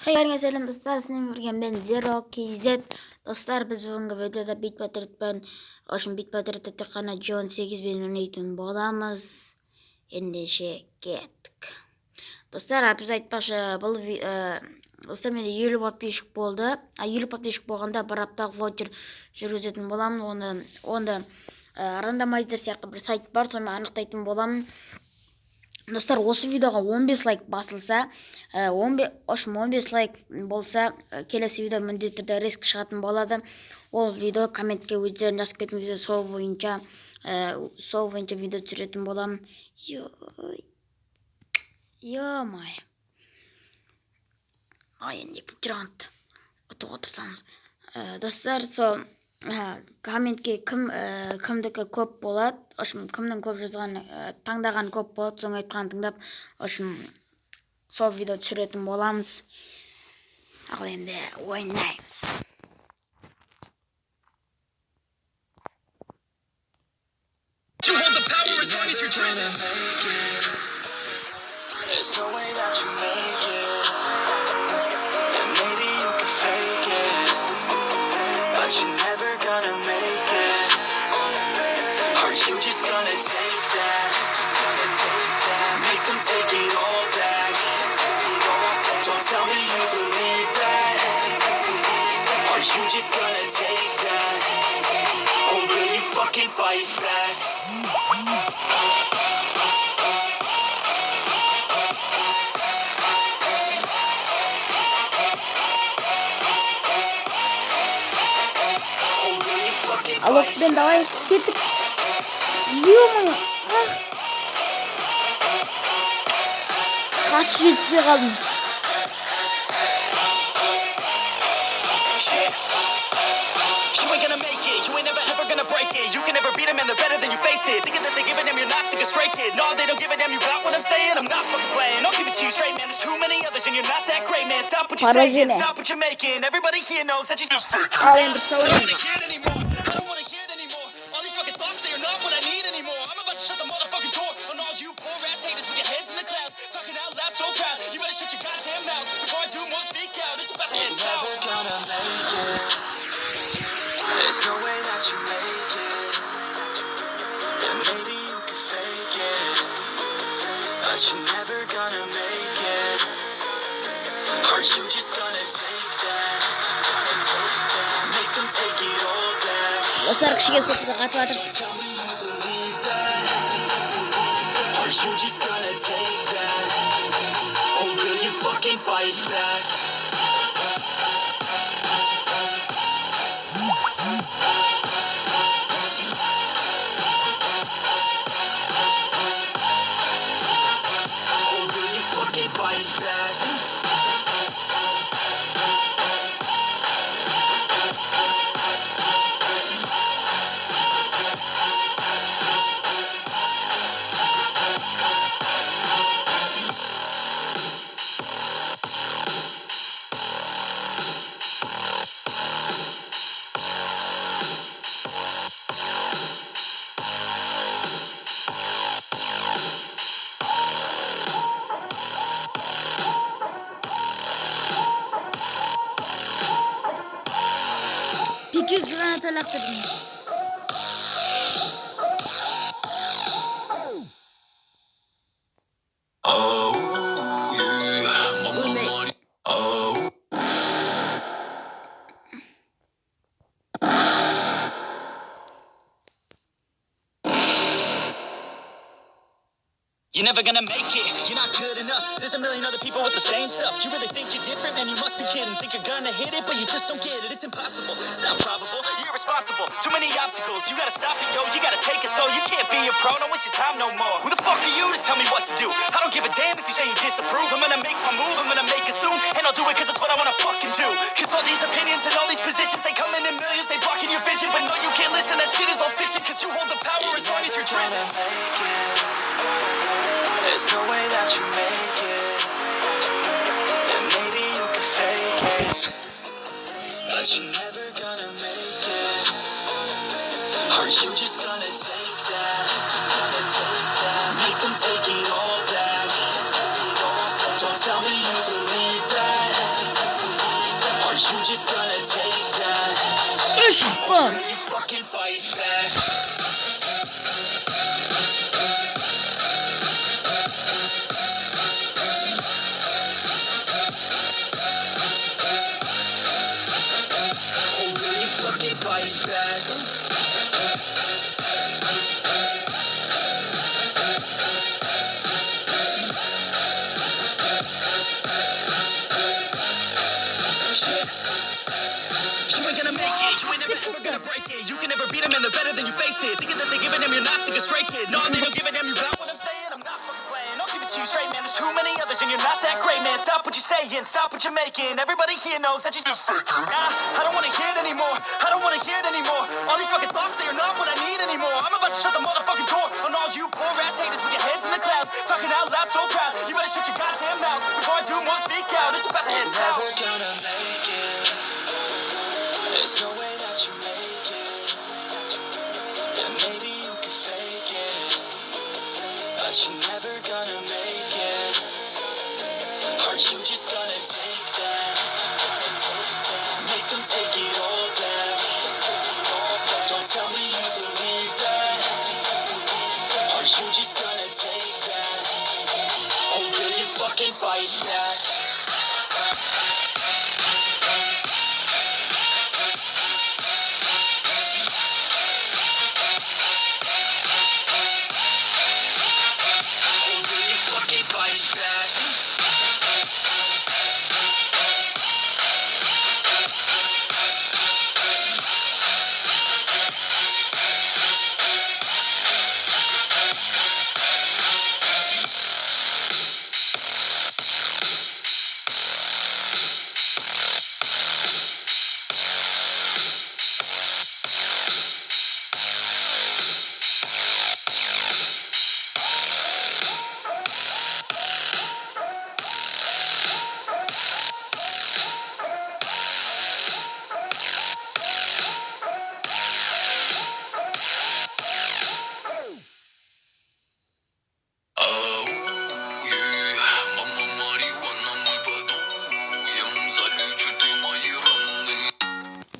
Хайрыңа сәлем достар, сіздермен бірге мен G18. Достар, біз бүгінгі видеода битва отрядтан, битва отрядта тек қана G18 бен ойнайтын боламыз. Ендеше кеттік. Достар, біз айтпақшы, бұл достар менде 50 подписчик болды. 50 подписчик болғанда бір апталық ваучер жүргізетін боламын. Онда рандомайзер сияқты бір сайт бар, сонымен анықтайтын боламын. Достар, осы видеоға 15 лайк басылса, 15 лайк болса, келесі видео міндетті түрде риск шығатын болады. Ол видео комментке өздерін жазып кетіңіздер, сол бойынша видео түсіретін боламын. Йо-май. Енді екінші раунд ұтуға тырысамыз. Достар, сол комментке кімдікі көп болады, кімнің көп жазған, таңдаған көп болады, соң айтқан тыңдап, сол видео түсіретін боламыз. Ал енді ойнаймыз. There's no way that you make it, and maybe you can fake it, but you're never gonna make it. Are you just gonna take that? Make them take it all back. Don't tell me you believe that. Are you just gonna take that? Or will you fucking fight back? Алло, Ben, давай, кеттік. Ё-моё, қашып жетіспей қалдым. You ain't gonna make it, you ain't ever gonna break it. You can never beat them and they're better than you face it. Thinking that they're giving them, you're not thinking straight, kid. No, they don't give a damn, you got what I'm saying? I'm not fucking playing, I'll give it to you straight, man. There's too many others and you're not that great, man. Stop what you're saying, stop what you're making. Everybody here knows that you just fake it. Al енді сау I don't wanna hear it anymore, I don't wanna hear it anymore. All these fucking thoughts, they are not what I need anymore. I'm about to shut the motherfucking door on all you poor ass haters with your heads in the clouds. Talking out loud so proud, you better shut your goddamn mouth before I do more speak out. It's about to head south. Never gonna make it. There's no way that you make it, and maybe you can fake it, but you're never gonna make it. Are you just gonna take that? Make them take it all back. Достар, кішіге соққыға қатып жатыр. Don't tell me you believe that. Are you just gonna take that? Or will you fucking fight back? Or will you fucking fight back? Peki granat alaktırdım. Oh, yeah, mama, oh. You're never gonna make it, you're not good enough. There's a million other people with the same stuff. You really think you're different, man, you must be kidding. Think you're gonna hit it, but you just don't get it. It's impossible, it's not probable, you're irresponsible. Too many obstacles, you gotta stop it, yo. You gotta take it slow, you can't be a pro. Don't waste your time no more. Who the fuck are you to tell me what to do? I don't give a damn if you say you disapprove. I'm gonna make my move, I'm gonna make it soon. And I'll do it cause it's what I wanna fucking do. Cause all these opinions and all these positions, they come in millions, they blocking your vision. But no, you can't listen, that shit is all fiction. Cause you hold the power as long as you're dreaming. There's no way that you make it, and maybe you can fake it, but you're never gonna make it. Are you just gonna take that? Make them take it all back. Don't tell me you believe that. you just gonna take that? Ишпан. You fucking fight back. Stop what you're making. Everybody here knows that you just faking. Nah, I don't wanna hear it anymore. I don't wanna hear it anymore. All these fucking thoughts, they are not what I need anymore. I'm about to shut the motherfucking door on all you poor ass haters with your heads in the clouds, talking out loud so proud. You better shut your goddamn mouths before I do more. Speak out. It's about to head south. Never gonna make it. There's no way that you make it. And maybe you can fake it, but you're never gonna make it. Are you just gonna take that? Make them take it all back. Don't tell me you believe that. Are you just gonna take that? Or will you fucking fight back? Or will you fucking fight back?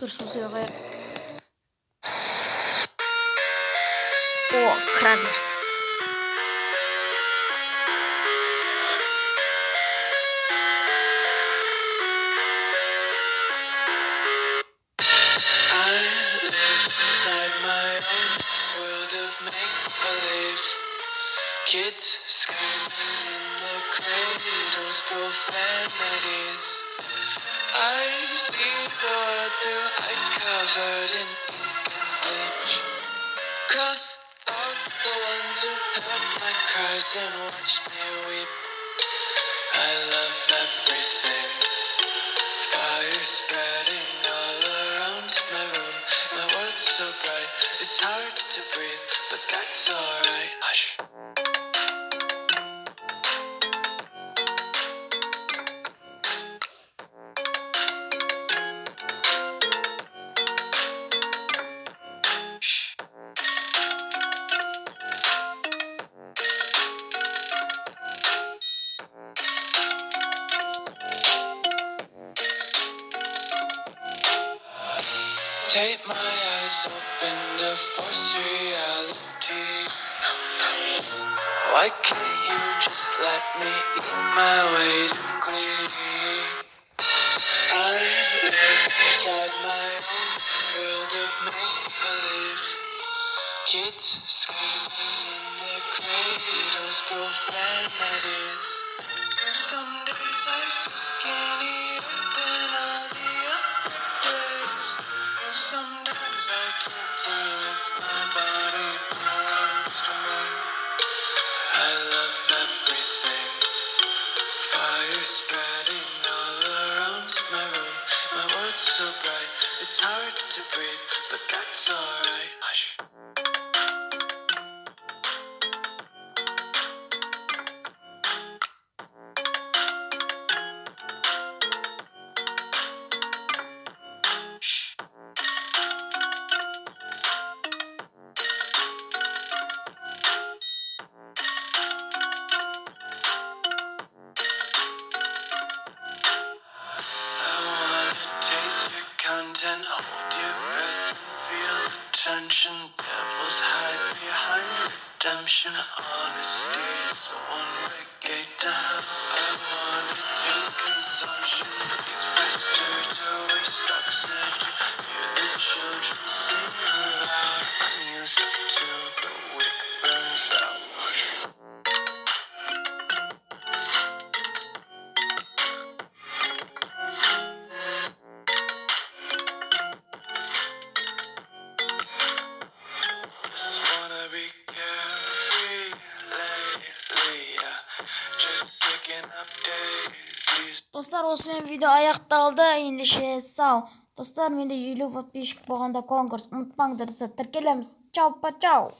Дұрыс болса қояйық. О, крадырс. Kids screaming in the cradles, profanities. I see the world through ice covered in ink and bleach. Cross out the ones who heard my cries and watched me weep. I love everything. Fire spreading all around my room. My world's so bright, it's hard to breathe, but that's alright. Hush. Take my eyes open to force reality. Why can't you just let me eat my weight in glee? I live inside my own world of make-believe. Kids screaming in their cradles, profanities. Some days I feel skinnier than all the other days. Sometimes I can't tell if my body belongs to me. I love everything. Fire spreading all around my room. My world's so bright, it's hard to breathe, but that's alright. Hush. content. Hold your breath and feel the tension. Devils hide behind redemption. Honesty is a one-way gate to hell. I wanna taste consumption. Breathe faster to waste oxygen. Hear the children sing aloud. It's music till the wick burns out. Just wanna be carefree lately, yeah. Just picking up daisies. Dostlar, osымен видео аяқталды. Ендеше сау. Достар, менде 50 подписчик болғанда конкурс. Ұмытпаңдар, достар. Тіркелеміз. Чау, па, чау.